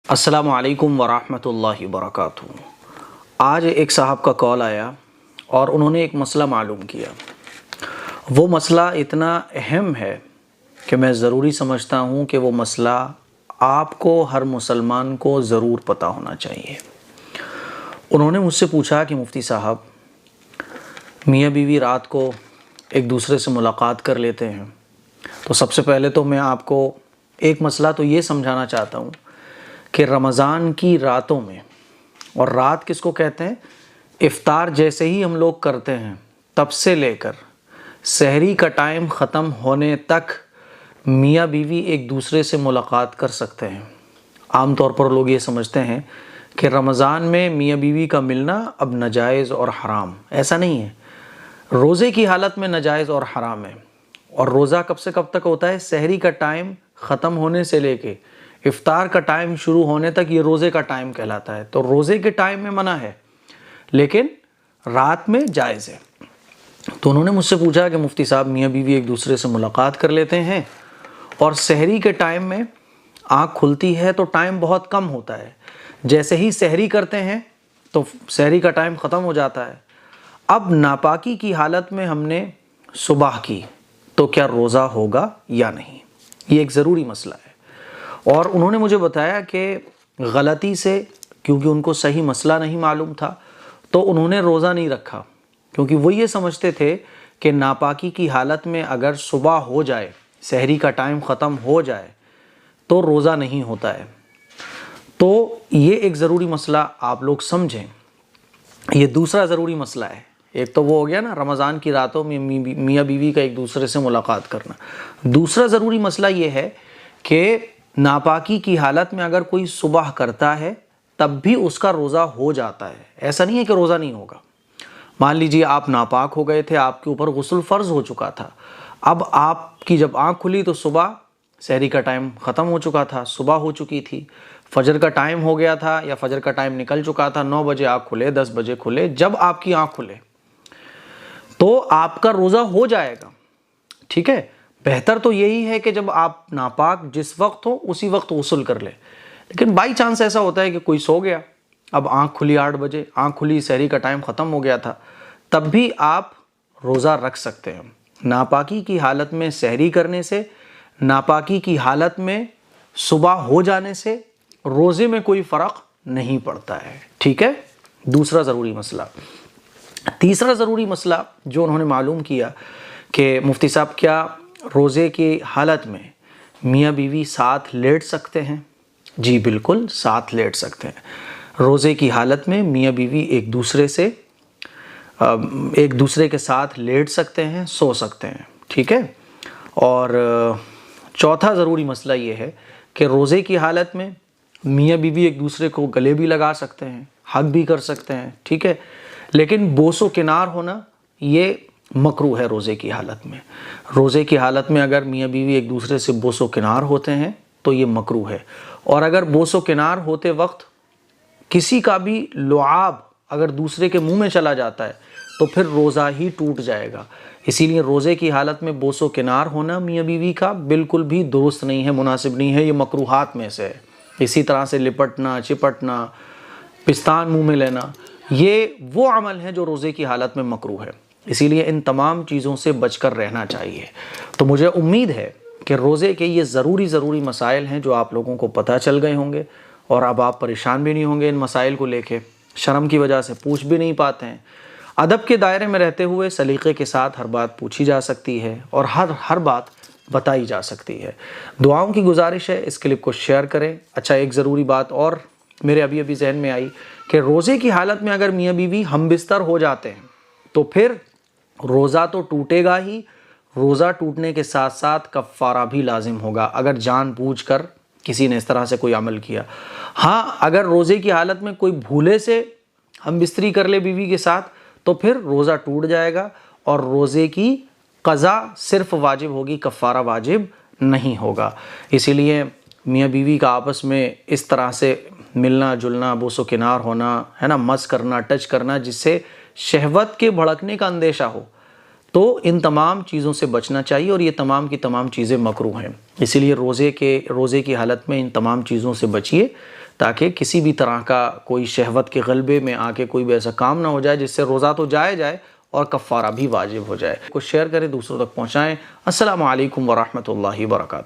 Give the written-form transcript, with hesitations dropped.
السلام علیکم ورحمۃ اللہ وبرکاتہ۔ آج ایک صاحب کا کال آیا اور انہوں نے ایک مسئلہ معلوم کیا۔ وہ مسئلہ اتنا اہم ہے کہ میں ضروری سمجھتا ہوں کہ وہ مسئلہ آپ کو، ہر مسلمان کو ضرور پتہ ہونا چاہیے۔ انہوں نے مجھ سے پوچھا کہ مفتی صاحب، میاں بیوی رات کو ایک دوسرے سے ملاقات کر لیتے ہیں، تو سب سے پہلے تو میں آپ کو ایک مسئلہ تو یہ سمجھانا چاہتا ہوں کہ رمضان کی راتوں میں، اور رات کس کو کہتے ہیں؟ افطار جیسے ہی ہم لوگ کرتے ہیں تب سے لے کر سحری کا ٹائم ختم ہونے تک میاں بیوی ایک دوسرے سے ملاقات کر سکتے ہیں۔ عام طور پر لوگ یہ سمجھتے ہیں کہ رمضان میں میاں بیوی کا ملنا اب ناجائز اور حرام۔ ایسا نہیں ہے۔ روزے کی حالت میں ناجائز اور حرام ہے، اور روزہ کب سے کب تک ہوتا ہے؟ سحری کا ٹائم ختم ہونے سے لے کے افطار کا ٹائم شروع ہونے تک یہ روزے کا ٹائم کہلاتا ہے۔ تو روزے کے ٹائم میں منع ہے، لیکن رات میں جائز ہے۔ تو انہوں نے مجھ سے پوچھا کہ مفتی صاحب، میاں بیوی ایک دوسرے سے ملاقات کر لیتے ہیں اور سحری کے ٹائم میں آنکھ کھلتی ہے تو ٹائم بہت کم ہوتا ہے، جیسے ہی سحری کرتے ہیں تو سحری کا ٹائم ختم ہو جاتا ہے۔ اب ناپاکی کی حالت میں ہم نے صبح کی تو کیا روزہ ہوگا یا نہیں؟ یہ ایک ضروری مسئلہ ہے۔ اور انہوں نے مجھے بتایا کہ غلطی سے، کیونکہ ان کو صحیح مسئلہ نہیں معلوم تھا، تو انہوں نے روزہ نہیں رکھا، کیونکہ وہ یہ سمجھتے تھے کہ ناپاکی کی حالت میں اگر صبح ہو جائے، سحری کا ٹائم ختم ہو جائے تو روزہ نہیں ہوتا ہے۔ تو یہ ایک ضروری مسئلہ آپ لوگ سمجھیں۔ یہ دوسرا ضروری مسئلہ ہے۔ ایک تو وہ ہو گیا نا رمضان کی راتوں میں میاں بیوی کا ایک دوسرے سے ملاقات کرنا۔ دوسرا ضروری مسئلہ یہ ہے کہ ناپاکی کی حالت میں اگر کوئی صبح کرتا ہے تب بھی اس کا روزہ ہو جاتا ہے۔ ایسا نہیں ہے کہ روزہ نہیں ہوگا۔ مان لیجئے آپ ناپاک ہو گئے تھے، آپ کے اوپر غسل فرض ہو چکا تھا، اب آپ کی جب آنکھ کھلی تو صبح سحری کا ٹائم ختم ہو چکا تھا، صبح ہو چکی تھی، فجر کا ٹائم ہو گیا تھا یا فجر کا ٹائم نکل چکا تھا، 9 بجے آنکھ کھلے، 10 بجے کھلے، جب آپ کی آنکھ کھلے تو آپ کا روزہ ہو جائے گا۔ ٹھیک ہے؟ بہتر تو یہی ہے کہ جب آپ ناپاک جس وقت ہو اسی وقت غسل کر لیں، لیکن بائی چانس ایسا ہوتا ہے کہ کوئی سو گیا، اب آنکھ کھلی 8 بجے، آنکھ کھلی، سحری کا ٹائم ختم ہو گیا تھا، تب بھی آپ روزہ رکھ سکتے ہیں۔ ناپاکی کی حالت میں سحری کرنے سے، ناپاکی کی حالت میں صبح ہو جانے سے روزے میں کوئی فرق نہیں پڑتا ہے۔ ٹھیک ہے؟ دوسرا ضروری مسئلہ۔ تیسرا ضروری مسئلہ جو انہوں نے معلوم کیا کہ مفتی صاحب، کیا روزے کی حالت میں میاں بیوی ساتھ لیٹ سکتے ہیں؟ جی بالکل، ساتھ لیٹ سکتے ہیں۔ روزے کی حالت میں میاں بیوی ایک دوسرے کے ساتھ لیٹ سکتے ہیں، سو سکتے ہیں۔ ٹھیک ہے؟ اور چوتھا ضروری مسئلہ یہ ہے کہ روزے کی حالت میں میاں بیوی ایک دوسرے کو گلے بھی لگا سکتے ہیں، حگ بھی کر سکتے ہیں۔ ٹھیک ہے؟ لیکن بوس و کنار ہونا یہ مکروہ ہے روزے کی حالت میں۔ روزے کی حالت میں اگر میاں بیوی ایک دوسرے سے بوس و کنار ہوتے ہیں تو یہ مکروہ ہے، اور اگر بوس و کنار ہوتے وقت کسی کا بھی لعاب اگر دوسرے کے منہ میں چلا جاتا ہے تو پھر روزہ ہی ٹوٹ جائے گا۔ اسی لیے روزے کی حالت میں بوس و کنار ہونا میاں بیوی کا بالکل بھی درست نہیں ہے، مناسب نہیں ہے، یہ مکروہات میں سے ہے۔ اسی طرح سے لپٹنا، چپٹنا، پستان منہ میں لینا، یہ وہ عمل ہے جو روزے کی حالت میں مکروہ ہے۔ اسی لیے ان تمام چیزوں سے بچ کر رہنا چاہیے۔ تو مجھے امید ہے کہ روزے کے یہ ضروری مسائل ہیں جو آپ لوگوں کو پتہ چل گئے ہوں گے، اور اب آپ پریشان بھی نہیں ہوں گے ان مسائل کو لے کے، شرم کی وجہ سے پوچھ بھی نہیں پاتے ہیں۔ ادب کے دائرے میں رہتے ہوئے سلیقے کے ساتھ ہر بات پوچھی جا سکتی ہے اور ہر بات بتائی جا سکتی ہے۔ دعاؤں کی گزارش ہے، اس کلپ کو شیئر کریں۔ اچھا، ایک ضروری بات اور میرے ابھی ذہن میں آئی کہ روزے کی حالت میں اگر میاں بیوی ہم بستر ہو جاتے ہیں تو پھر روزہ تو ٹوٹے گا ہی، روزہ ٹوٹنے کے ساتھ ساتھ کفارہ بھی لازم ہوگا اگر جان بوجھ کر کسی نے اس طرح سے کوئی عمل کیا۔ ہاں، اگر روزے کی حالت میں کوئی بھولے سے ہم بستری کر لے بیوی کے ساتھ تو پھر روزہ ٹوٹ جائے گا، اور روزے کی قضا صرف واجب ہوگی، کفارہ واجب نہیں ہوگا۔ اسی لیے میاں بیوی کا آپس میں اس طرح سے ملنا جلنا، بوس و کنار ہونا، ہے نا، مس کرنا، ٹچ کرنا، جس سے شہوت کے بھڑکنے کا اندیشہ ہو، تو ان تمام چیزوں سے بچنا چاہیے، اور یہ تمام کی تمام چیزیں مکروہ ہیں، اسی لیے روزے کی حالت میں ان تمام چیزوں سے بچیے، تاکہ کسی بھی طرح کا کوئی شہوت کے غلبے میں آ کے کوئی بھی ایسا کام نہ ہو جائے جس سے روزہ تو جائے اور کفارہ بھی واجب ہو جائے۔ کو شیئر کریں، دوسروں تک پہنچائیں۔ السلام علیکم ورحمۃ اللہ وبرکاتہ۔